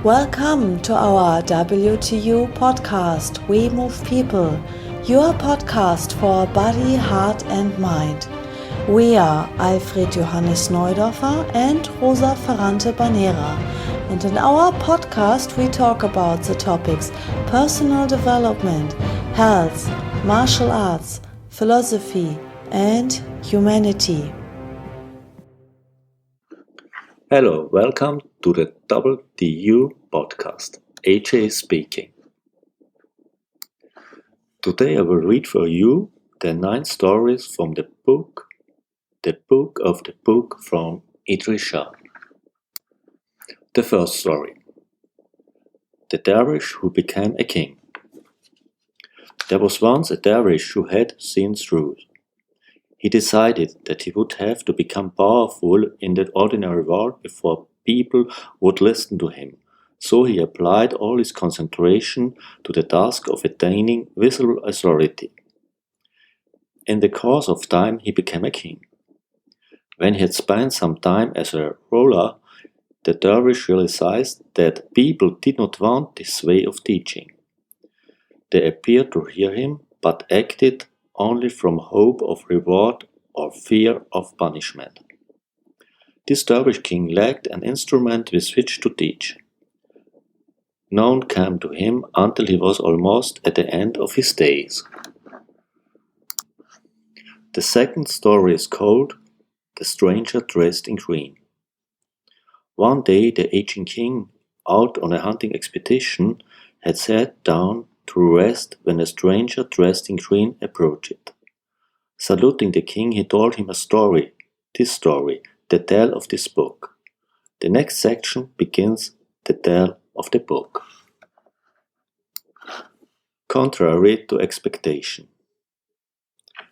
Welcome to our WTU podcast, We Move People, your podcast for body, heart and mind. We are Alfred Johannes Neudorfer and Rosa Ferrante Banera, and in our podcast we talk about the topics personal development, health, martial arts, philosophy and humanity. Hello, welcome to the WTU podcast. AJ speaking. Today I will read for you the 9 stories from the book of the book from Idries Shah. The first story. The dervish who became a king. There was once a dervish who had seen through. He decided that he would have to become powerful in the ordinary world before people would listen to him, so he applied all his concentration to the task of attaining visible authority. In the course of time he became a king. When he had spent some time as a ruler, the dervish realized that people did not want this way of teaching. They appeared to hear him, but acted only from hope of reward or fear of punishment. This dervish king lacked an instrument with which to teach. None came to him until he was almost at the end of his days. The second story is called The Stranger Dressed in Green. One day the aging king, out on a hunting expedition, had sat down to rest when a stranger dressed in green approached. Saluting the king, he told him a story, the tale of this book. The next section begins the tale of the book. Contrary to expectation.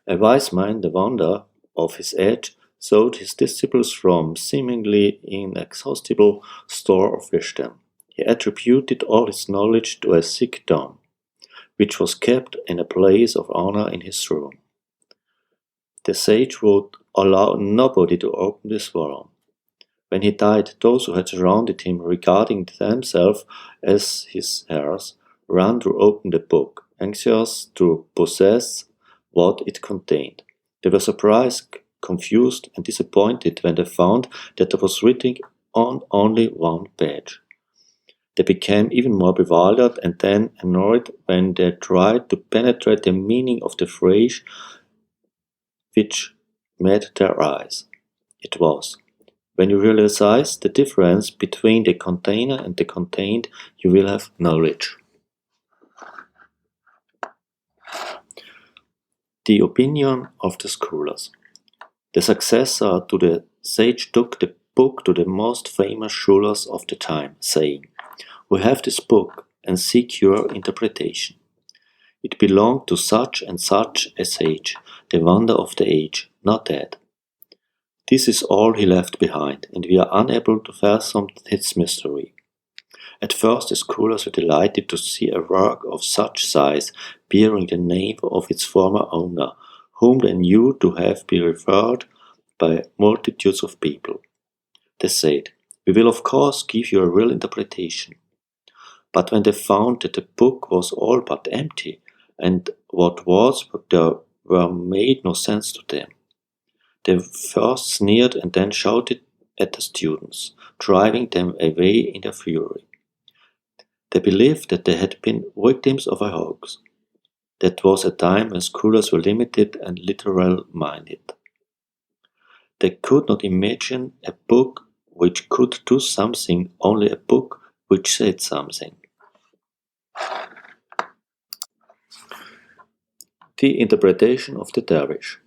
A wise man, the wonder of his age, sought his disciples from seemingly inexhaustible store of wisdom. He attributed all his knowledge to a thick dome, which was kept in a place of honor in his room. The sage would allow nobody to open this volume. When he died, those who had surrounded him, regarding themselves as his heirs, ran to open the book, anxious to possess what it contained. They were surprised, confused, and disappointed when they found that there was written on only one page. They became even more bewildered and then annoyed when they tried to penetrate the meaning of the phrase which met their eyes. It was, when you realize the difference between the container and the contained, you will have knowledge. The opinion of the scholars. The successor to the sage took the book to the most famous scholars of the time, saying, "We have this book, and seek your interpretation. It belonged to such and such a sage, the wonder of the age, not dead. This is all he left behind, and we are unable to fathom its mystery." At first the scholars were delighted to see a work of such size bearing the name of its former owner, whom they knew to have been revered by multitudes of people. They said, "We will of course give you a real interpretation." But when they found that the book was all but empty, and what was there were made no sense to them, they first sneered and then shouted at the students, driving them away in their fury. They believed that they had been victims of a hoax. That was a time when scholars were limited and literal-minded. They could not imagine a book which could do something, only a book which said something. The interpretation of the dervish.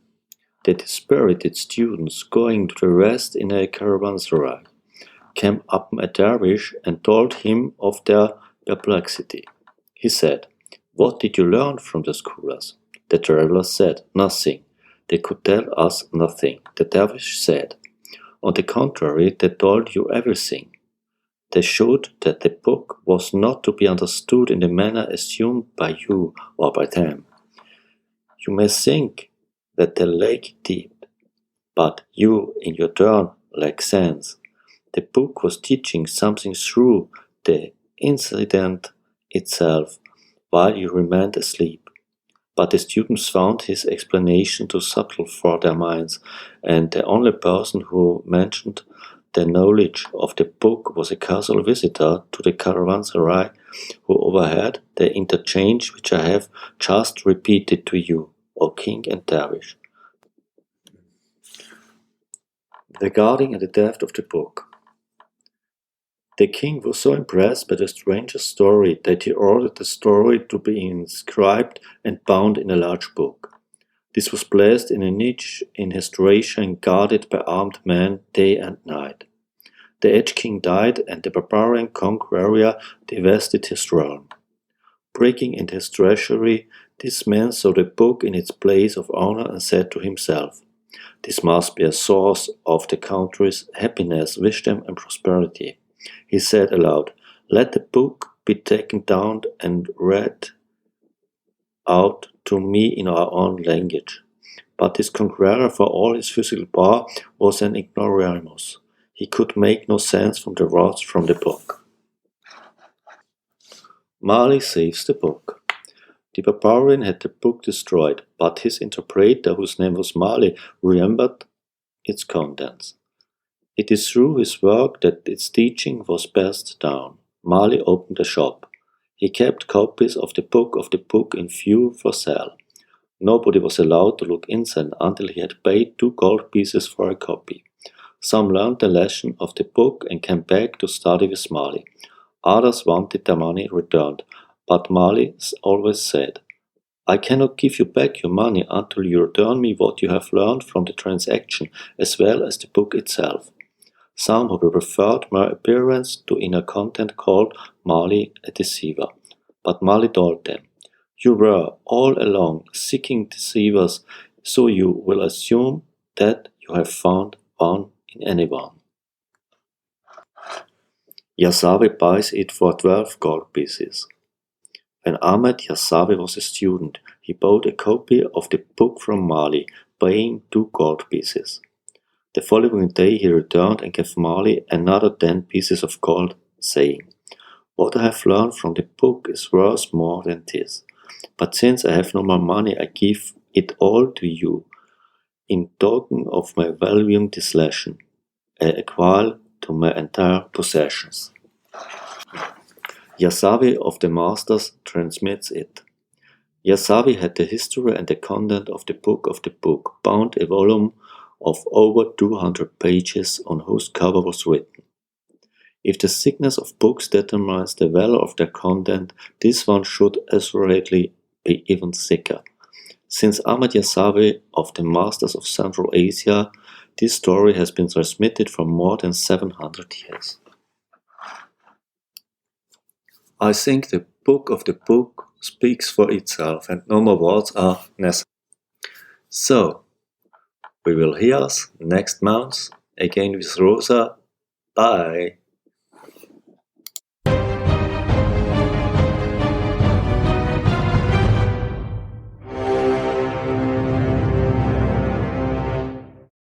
The dispirited students, going to rest in a caravanserai, came upon a dervish and told him of their perplexity. He said, "What did you learn from the scholars?" The traveler said, "Nothing. They could tell us nothing." The dervish said, "On the contrary, they told you everything. They showed that the book was not to be understood in the manner assumed by you or by them. You may think that they lack deep, but you, in your turn, lack sense. The book was teaching something through the incident itself while he remained asleep. But the students found his explanation too subtle for their minds, and the only person who mentioned the knowledge of the book was a casual visitor to the caravanserai who overheard the interchange which I have just repeated to you, O king and dervish. Regarding the depth of the book. The king was so impressed by the stranger's story that he ordered the story to be inscribed and bound in a large book. This was placed in a niche in his treasure and guarded by armed men day and night. The aged king died, and the barbarian conqueror devasted his realm. Breaking into his treasury, this man saw the book in its place of honor and said to himself, "This must be a source of the country's happiness, wisdom, and prosperity." He said aloud, "Let the book be taken down and read out to me in our own language." But this conqueror, for all his physical power, was an ignoramus. He could make no sense from the words from the book. Mali saves the book. The barbarian had the book destroyed, but his interpreter, whose name was Mali, remembered its contents. It is through his work that its teaching was passed down. Mali opened a shop. He kept copies of the book in view for sale. Nobody was allowed to look inside until he had paid 2 gold pieces for a copy. Some learned the lesson of the book and came back to study with Mali. Others wanted their money returned, but Mali always said, "I cannot give you back your money until you return me what you have learned from the transaction, as well as the book itself." Some who preferred mere appearance to inner content called Mali a deceiver. But Mali told them, "You were all along seeking deceivers, so you will assume that you have found one in anyone." Yasavi buys it for 12 gold pieces. When Ahmed Yasavi was a student, he bought a copy of the book from Mali, paying 2 gold pieces. The following day he returned and gave Mali another 10 pieces of gold, saying, "What I have learned from the book is worth more than this. But since I have no more money, I give it all to you, in token of my valuing this lesson, equal to my entire possessions." Yasavi of the Masters transmits it. Yasavi had the history and the content of the book, bound a volume of over 200 pages on whose cover was written, "If the thickness of books determines the value of their content, this one should assuredly be even thicker." Since Ahmad Yasavi of the Masters of Central Asia, this story has been transmitted for more than 700 years. I think the book speaks for itself and no more words are necessary. So, we will hear us next month again with Rosa. Bye.